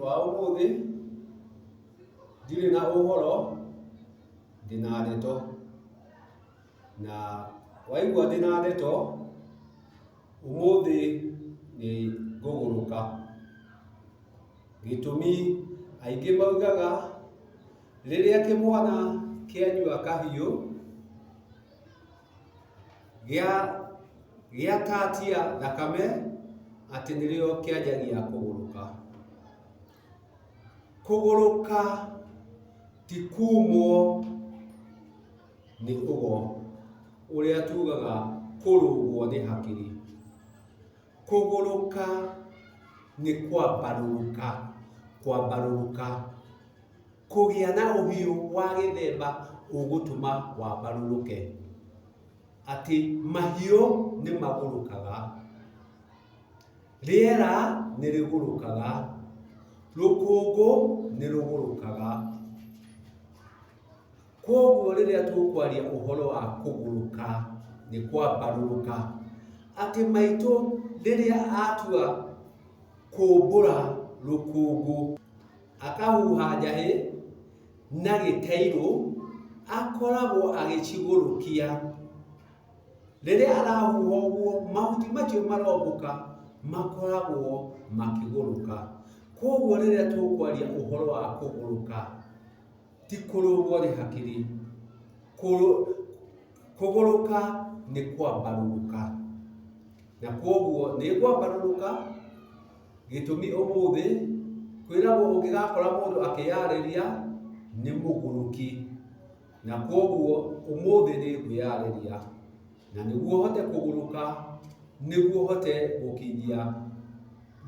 wa umuthi ndire na uhoro ndina ndeto na waigua ndina ndeto umuthi ni nguguruka gitumi aingi maugaga riria kimwana kianyua kahiu giatatia thakame ati nirio kianjagia kuguruka. Kuguruka ti kumwo ni ugo uria tugaga kurugwo ni hakiri. Kuguruka ni kwambaruruka kugia na uhiu wa githemba ugutuma wambaruruke. Ati mahiu ni magurukaga, riera ni rigurukaga, rukungu ni rugurukaga. Koguo riria tukwaria uhoro wa kuguruka ni kwambaruruka, ati maitu riria atua kumbura rukungu akahuha njahi na gitairu akoragwo agicigurukia. Riria arahuha uguo mahuti macio marombuka makoragwo makiguruka. Koguo riria tukwaria uhoro wa kuguruka ti kurugwo ni hakiri. Kuguruka ni kwambaruruka, na koguo ni kwambaruruka gitumi umuthi kwiragwo ungigakora mundu akiyariria ni muguruki, na koguo umuthi ni kwiyariria na niguo hote kuguruka, niguo hote gukinyia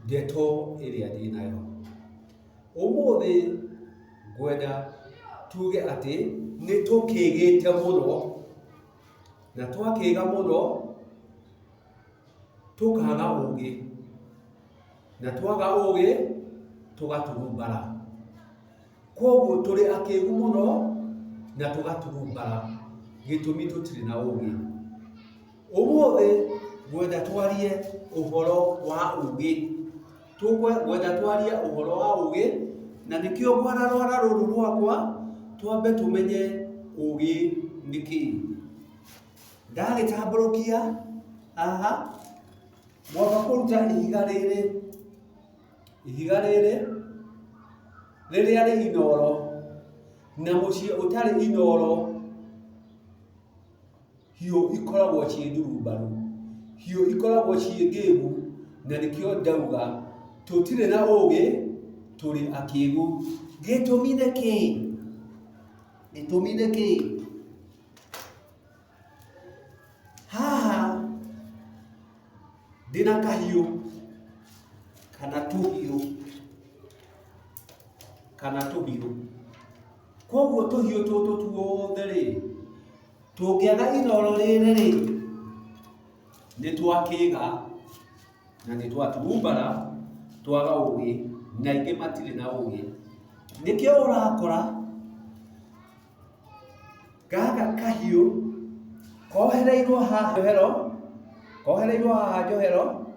ndeto iria ndinayo. Umuthi ngwenda tuge ati ni tukigite muno, na twakiga muno tukaga ugi, na twaga ugi tugaturumbara. Koguo turi akigu muno na tugaturumbara gitumi tutiri na ugi. Umuthi ngwenda twarie uhoro wa ugi, ngwenda twarie uhoro wa ugi, na nikio rwara ruru rwakwa twambe tumenye ugi niki. Ndagitamburukia aha mwamba kuruta ihiga riri riria ri inoro, na mucie utari inoro hiu ikoragwo cie ndurumbaru, hiu ikoragwo cie ngigu, na nikio ndauga tutire na ugi turi akigu. Gitumi niki? Haha ndina kahiu kana tuhiu. Koguo tuhiu tutu tuothe ri tungiaga inoro riri ri ni twakiga na ni twaturumbara twaga ugi, na ingi matire na ugi. Nikio urakora gaga kahiu kohereirwo haha njohero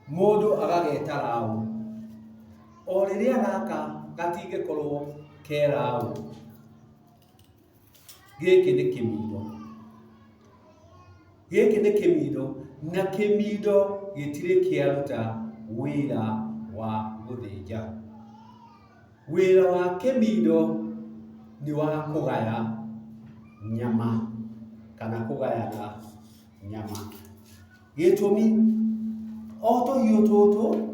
mundu agageta rau. O riria gaka gatingikorwo ke rau, giki ni kimindo, na kimindo gitire kiaruta wira wa guthinja. Wira wa kimindo ni wa kugaya nyama kana kugayana nyama. Gitumi o tuhiu tutu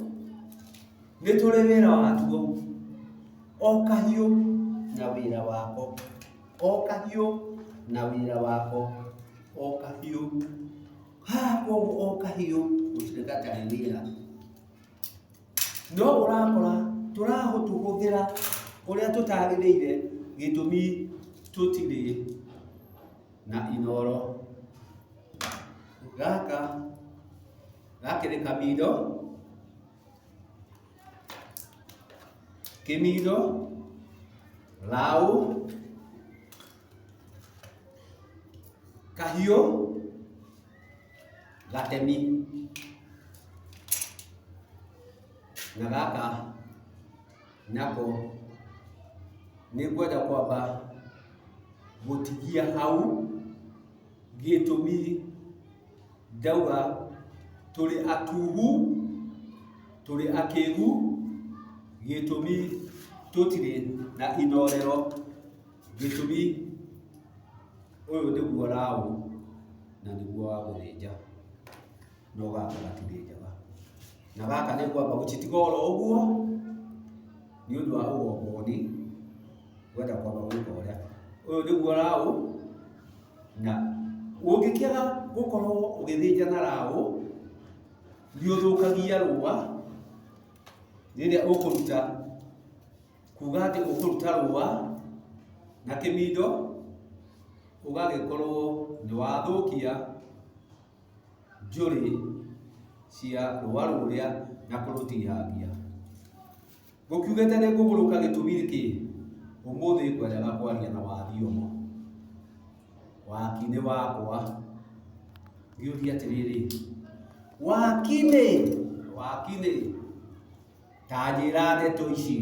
ni turi wira watuo, o kahiu na wira wako, o kahiu na wira wako, o kahiu. Koguo o kahiu gutire gatari wira, no urakora turahuthira uria tutagiriire gitumi tutire na inoro. Gaka ni kimindo, rau, kahiu, gatemi, na gaka nako nĩ ngwenda kwamba gũtigia hau gĩtũmi ndauga tũrĩ atugu, tũrĩ akĩgu, gĩtũmi tũtirĩ na inorero, gĩtũmi ũyũ nĩguo Laũ na nĩguo wa gũthĩnja, no gaka gatirĩnjaga, na gaka nĩ kwamba gũcitiga oro ũguo nĩ ũndũ wa ũgongoni, gwenda kwamba gwĩka ũrĩa ũyũ nĩguo Laũ. Na ũngĩkĩaga gũkorwo ũgĩthĩnja na Laũ nĩ ũthũkagia rũa rĩrĩa ũkũruta, kuga atĩ ũkũruta rũa na kĩmindo ũgagĩkorwo nĩ wathũkia njũrĩ cia rũa rũrĩa na kũrũtinangia. Ngũkiugĩte nĩ ngũgũrũka gĩtũmi gĩkĩ, ũmũthĩ ngwendaga kwaria na Wathiomo. Waki-inĩ wakwa ngĩũria atĩrĩrĩ, waki-inĩ ta njĩra ndeto ici,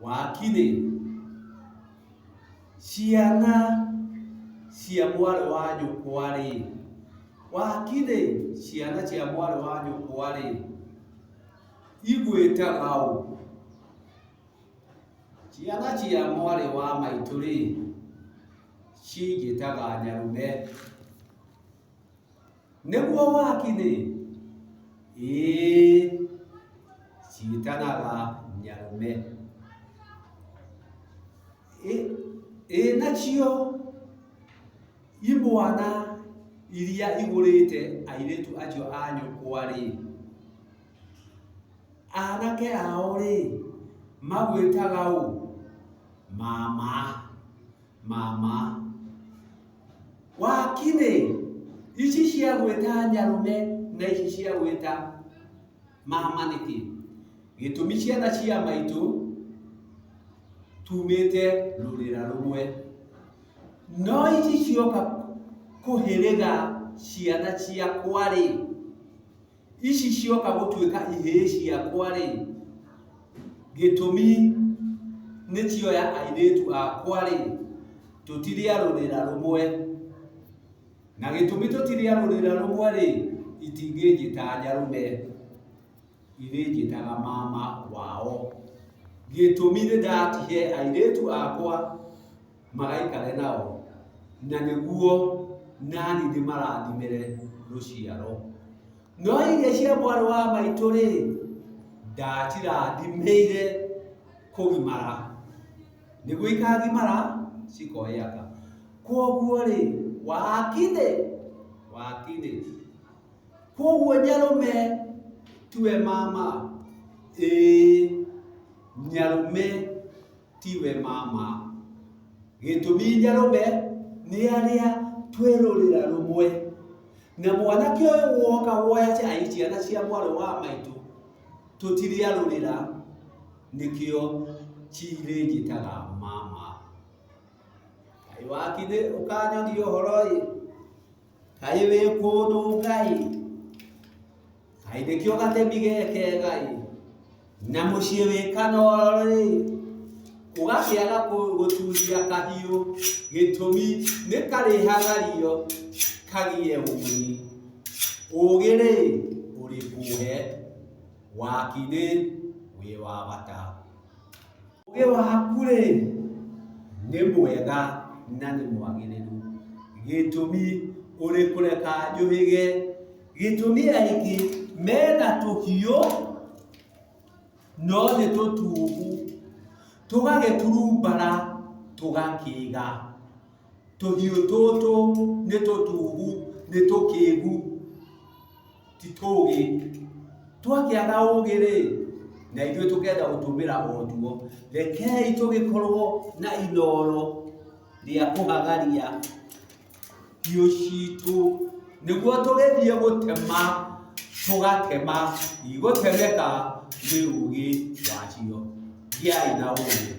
waki-inĩ ciana cia mwarĩ wa nyũkwa-rĩ, waki-inĩ ciana cia mwarĩ wa nyũkwa-rĩ igwĩtaga ũũ? Ciana cia mwarĩ wa maitũ-rĩ cingĩtaga Nyarume. Nĩguo waki-inĩ? Ĩĩ, ciĩtanaga Nyarume. Nacio imwana iria igũrĩte airĩtu acio a nyũkwa-rĩ, anake ao-rĩ magwĩtaga ũũ? Mama. Waki-inĩ ici cia gwĩta Nyarume na ici cia gwĩta mama nĩkĩ? Gĩtũmi ciana cia maitũ tumĩte rũrĩra rũmwe, no ici cioka kũhĩrĩga ciana ciakwa-rĩ, ici cioka gũtuĩka ihĩĩ ciakwa-rĩ, gĩtũmi nĩ cioya airĩtu akwa-rĩ, tũtirĩ a rũrĩra rũmwe, na gĩtũmi tũtirĩ a rũrĩra rũmwe-rĩ, itingĩnjĩta Nyarume, irĩnjĩtaga mama wao. Gĩtũmi nĩ ndatihe airĩtu akwa magaikare nao, na nĩguo nani ndĩmarathimĩre rũciaro. No iria cia mwarĩ wa maitũ-rĩ ndacirathimĩire kũgimara, nĩguo ikagimara cikoyaka. Kwoguo-rĩ, waki-inĩ, kwoguo Nyarume tiwe mama? Ĩĩ, Nyarume tiwe mama. Gĩtũmi Nyarume nĩ arĩa twĩ rũrĩra rũmwe, na mwanake ũyũ woka woya ciana cia mwarĩ wa maitũ tũtirĩ a rũrĩra, nĩkĩo cirĩnjĩtaga mama. Kaĩ waki-inĩ ũkanyonia ũhoro-ĩ, kaĩ wĩ kũndũ Ngai, kaĩ nĩkĩo gatemi gekega-ĩ, na mũciĩ wĩ Kanoro-rĩ ũgakĩaga gũturia kahiũ, gĩtũmi nĩ karĩhagario kagie ũguni. Ũgĩ-rĩ ũrĩ kũhe, waki-inĩ wĩ wa bata. Ũgĩ waku-rĩ nĩ mwega na nĩ mwagĩrĩru, gĩtũmi ũrĩ kũreka njũhĩge, gĩtũmi aingĩ mena tũhiũ no nĩ tũtugu, tũgagĩturumbara tũgakĩga. Tũhiũ tũtũ nĩ tũtugu, nĩ tũkĩgu, ti tũgĩ. Twakĩaga ũgĩ-rĩ na ithuĩ tũkenda gũtũmĩra otuo, rekei tũgĩkorwo na inoro rĩa kũhagaria hiũ citũ, nĩguo tũgĩthiĩ gũtema tũgatema, igũtemeka nĩ ũgĩ wacio. Gĩai na ũgĩ.